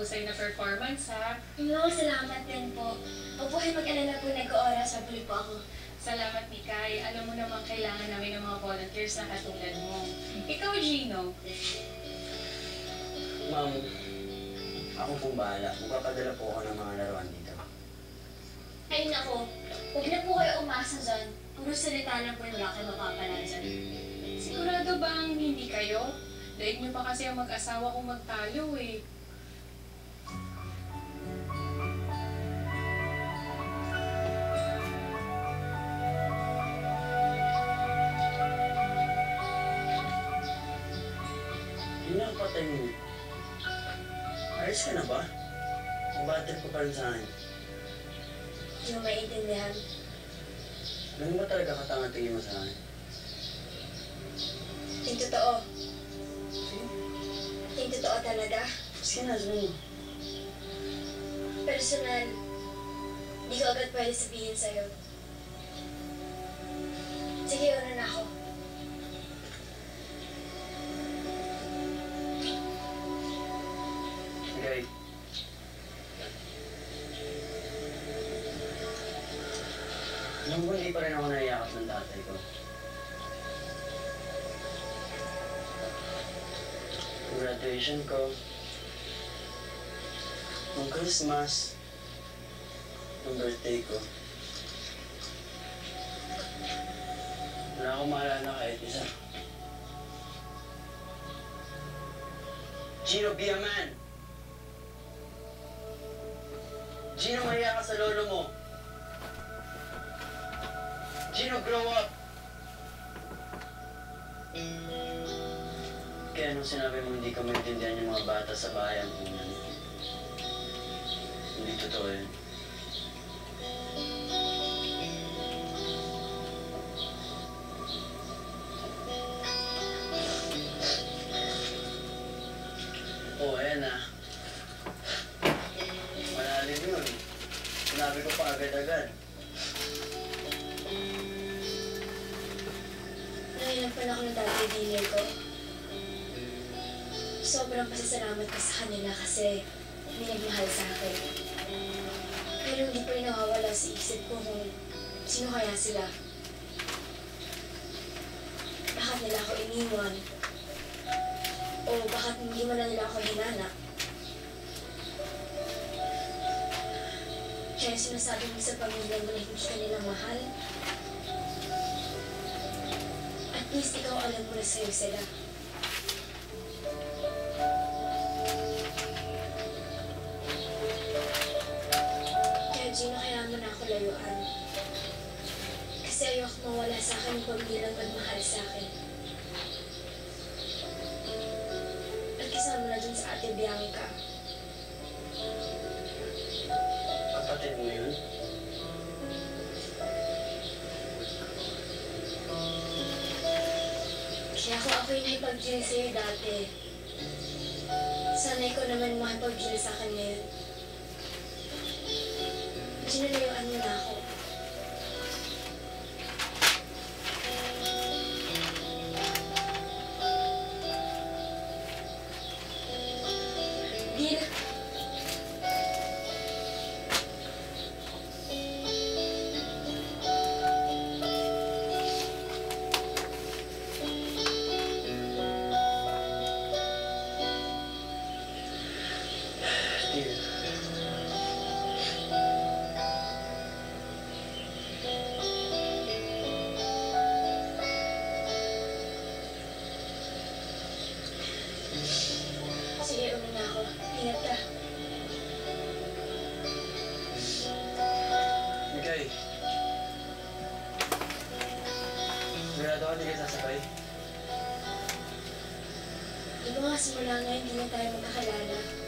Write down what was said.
mahusay na performance, ha? No, salamat din po. Huwag po kayo mag-alala po, nag-oras, mabuli po ako. Salamat, Mikay. Alam mo naman kailangan namin ng mga volunteers na katulad mo. Ikaw, Gino. Ma'am, ako pong bahala. Magpapadala po ako ng mga laruan dito. Ay nako, huwag na po kayo umasa dyan. Puro salita lang po yung wala kayo mapapala dyan. Sigurado bang hindi kayo? Daig niyo pa kasi ang mag-asawa kong magtalo, eh. Yun na ang patay mo. Ayos ka na ba? Ang battery ko pa rin sa akin. Hindi mo maintindihan. Ganun ba talaga katanga-tingin mo sa akin? Yung totoo. Sige. Yung totoo talaga. Sige na, sabihin mo. Personal. Hindi ko agad pwede sabihin sa'yo. Sige, una na ako. Okay. Nung hindi pa rin ako naiyakap ng tatay ko. Graduation ko. Nung Christmas. Nung birthday ko. Wala akong maalala kahit isa. Gino, be a man! Gino, mahiya ka sa lolo mo. Gino, grow up! Kaya nung sinabi mo hindi ka maintindihan yung mga bata sa bayan mo, hindi totoo yun. Oh, ayan na. Malalim yun. Sinabi ko pa agad-agad. Nangyayon ako ng tatay dinner ko. Sobrang pasasalamat ko sa kanila kasi may nagmahal sa akin. Pero hindi pa rin nawawala sa isip ko kung sino kaya sila. Bakit nila ako iniwan? O bakit hindi mo na nila ako hinana? Kaya sinasabi mo sa pamilya mo na hindi ka nila mahal? At least ikaw alam mo na sa'yo sila. Kaya Gino, kaya mo na ako layuan. Kasi ayoko mawala sa akin yung pamilyang magmahal sa akin. At kasama na dun sa Ate Bianca. Kapatid mo yun? Kaya kung ako'y nakipag-deal sa'yo dati, sanay ko naman makipag-deal sa akin ngayon. Ginalayuan mo na ako. Deal. Deal. Sige, una na ako. Ingat ka. Mikay. Sigurado ka di ka sasabay? Di ba nga simula ngayon, hindi na tayo magkakalala.